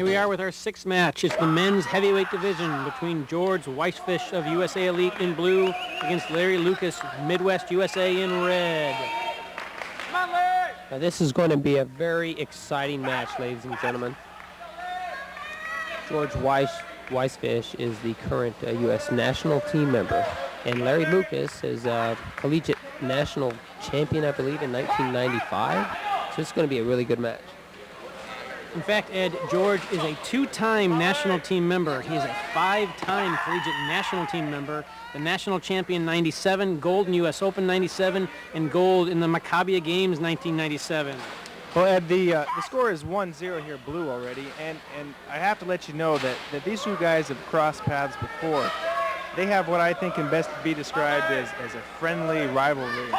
Here we are with our sixth match. It's the men's heavyweight division between George Weissfisch of USA Elite in blue against Larry Lucas, Midwest USA in red. Now this is going to be a very exciting match, ladies and gentlemen. George Weissfisch is the current U.S. national team member, and Larry Lucas is a collegiate national champion, I believe, in 1995. So it's going to be a really good match. In fact, Ed, George is a two-time national team member. He is a five-time collegiate national team member, the national champion 97, gold in U.S. Open 97, and gold in the Maccabia Games 1997. Well, Ed, the score is 1-0 here, blue already, and I have to let you know that these two guys have crossed paths before. They have what I think can best be described as a friendly rivalry.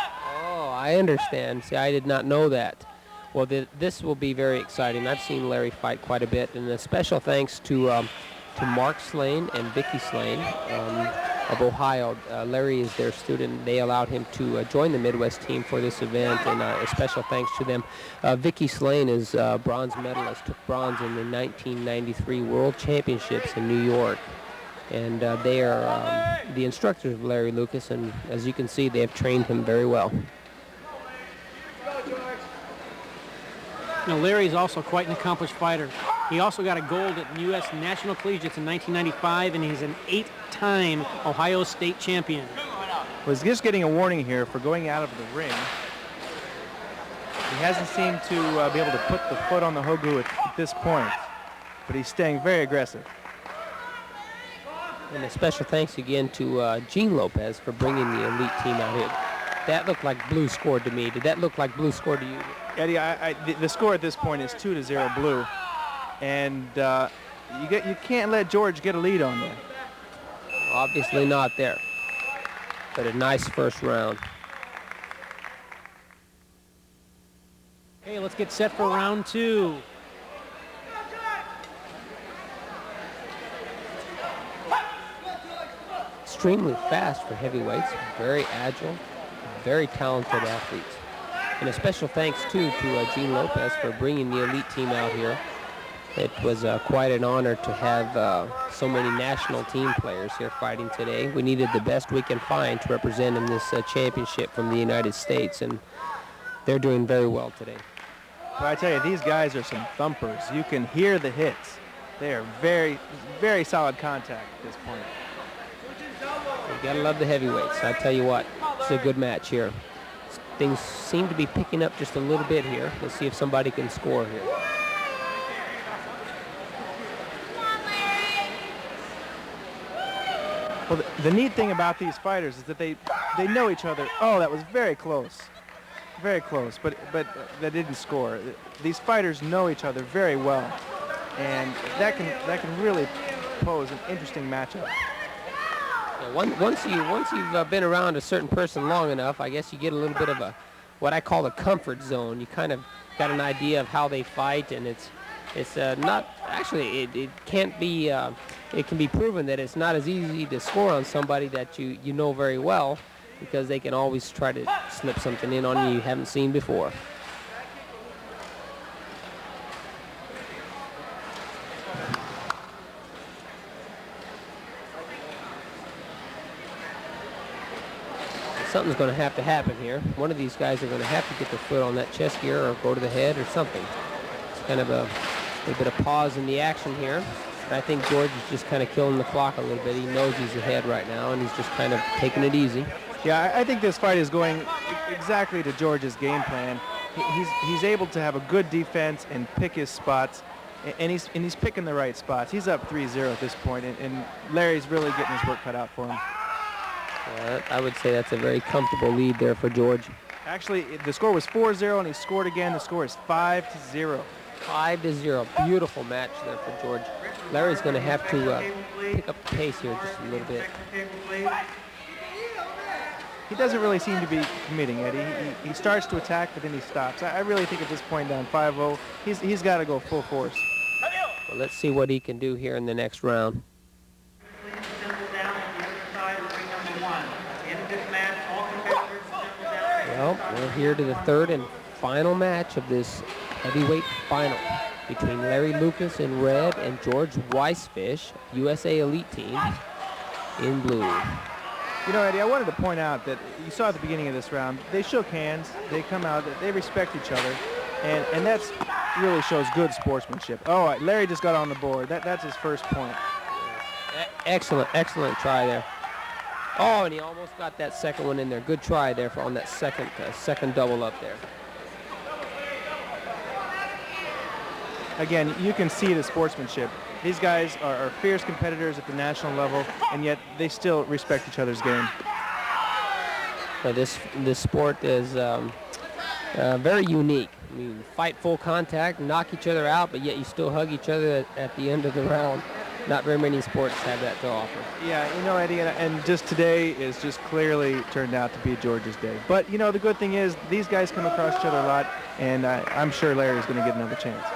Oh, I understand. See, I did not know that. Well, this will be very exciting. I've seen Larry fight quite a bit, and a special thanks to Mark Slane and Vicky Slane of Ohio. Larry is their student. They allowed him to join the Midwest team for this event, and a special thanks to them. Vicky Slane is a bronze medalist, took bronze in the 1993 World Championships in New York. And they are the instructors of Larry Lucas, and as you can see, they have trained him very well. Now, Larry is also quite an accomplished fighter. He also got a gold at U.S. National Collegiates in 1995, and he's an 8-time Ohio State champion. Was just getting a warning here for going out of the ring. He hasn't seemed to be able to put the foot on the hogu at this point, but he's staying very aggressive. And a special thanks again to Gene Lopez for bringing the elite team out here. That looked like blue scored to me. Did that look like blue scored to you? Eddie, the score at this point is 2-0 blue, and you can't let George get a lead on that. Obviously not there, but a nice first round. Okay, let's get set for round two. Extremely fast for heavyweights, very agile, very talented athletes. And a special thanks, too, to Gene Lopez for bringing the elite team out here. It was quite an honor to have so many national team players here fighting today. We needed the best we can find to represent in this championship from the United States, and they're doing very well today. But I tell you, these guys are some thumpers. You can hear the hits. They are very, very solid contact at this point. You gotta love the heavyweights. I tell you what, it's a good match here. Things seem to be picking up just a little bit here. Let's see if somebody can score here. Well, the neat thing about these fighters is that they know each other. Oh, that was very close. Very close, but that didn't score. These fighters know each other very well, and that can really pose an interesting matchup. Once you've been around a certain person long enough, I guess you get a little bit of what I call a comfort zone. You kind of got an idea of how they fight, and it's not actually it can't be it can be proven that it's not as easy to score on somebody that you know very well, because they can always try to slip something in on you haven't seen before. Something's going to happen here. One of these guys are going to have to get their foot on that chest gear or go to the head or something. It's kind of a bit of pause in the action here. And I think George is just kind of killing the clock a little bit. He knows he's ahead right now, and he's just kind of taking it easy. Yeah, I think this fight is going exactly to George's game plan. He's able to have a good defense and pick his spots, and he's picking the right spots. He's up 3-0 at this point, and Larry's really getting his work cut out for him. I would say that's a very comfortable lead there for George. Actually, the score was 4-0, and he scored again. The score is 5-0. 5-0. Beautiful match there for George. Larry's going to have to pick up the pace here just a little bit. He doesn't really seem to be committing, Eddie. He starts to attack, but then he stops. I really think at this point down 5-0, he's got to go full force. Well, let's see what he can do here in the next round. Well, we're here to the third and final match of this heavyweight final between Larry Lucas in red and George Weissfisch, USA Elite Team, in blue. You know, Eddie, I wanted to point out that you saw at the beginning of this round, they shook hands, they come out, they respect each other, and that's really shows good sportsmanship. Oh, Larry just got on the board. That's his first point. Excellent try there. Oh, and he almost got that second one in there. Good try there on that second double up there. Again, you can see the sportsmanship. These guys are fierce competitors at the national level, and yet they still respect each other's game. This sport is very unique. You fight full contact, knock each other out, but yet you still hug each other at the end of the round. Not very many sports have that to offer. Yeah, you know, Eddie, and just today is just clearly turned out to be George's day. But, you know, the good thing is these guys come across each other a lot, and I'm sure Larry's going to get another chance.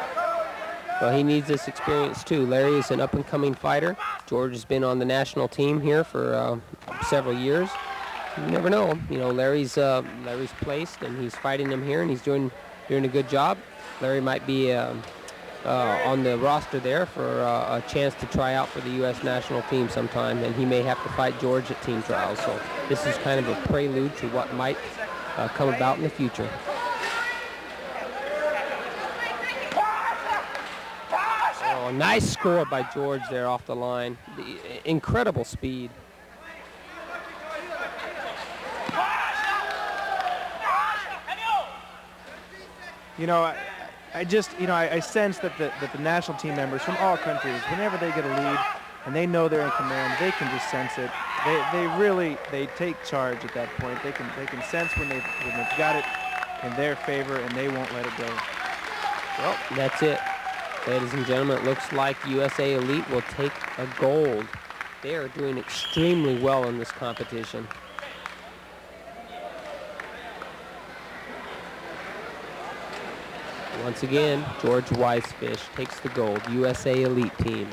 Well, he needs this experience too. Larry is an up-and-coming fighter. George has been on the national team here for several years. You never know. You know, Larry's placed, and he's fighting him here, and he's doing a good job. Larry might be on the roster there for a chance to try out for the U.S. national team sometime, and he may have to fight George at team trials. So this is kind of a prelude to what might come about in the future. Oh, nice score by George there off the line. Incredible speed. You know, I sense that the national team members from all countries, whenever they get a lead and they know they're in command, they can just sense it. They take charge at that point. They can sense when they've got it in their favor, and they won't let it go. Well, that's it. Ladies and gentlemen, it looks like USA Elite will take a gold. They are doing extremely well in this competition. Once again, George Weissfisch takes the gold, USA Elite Team.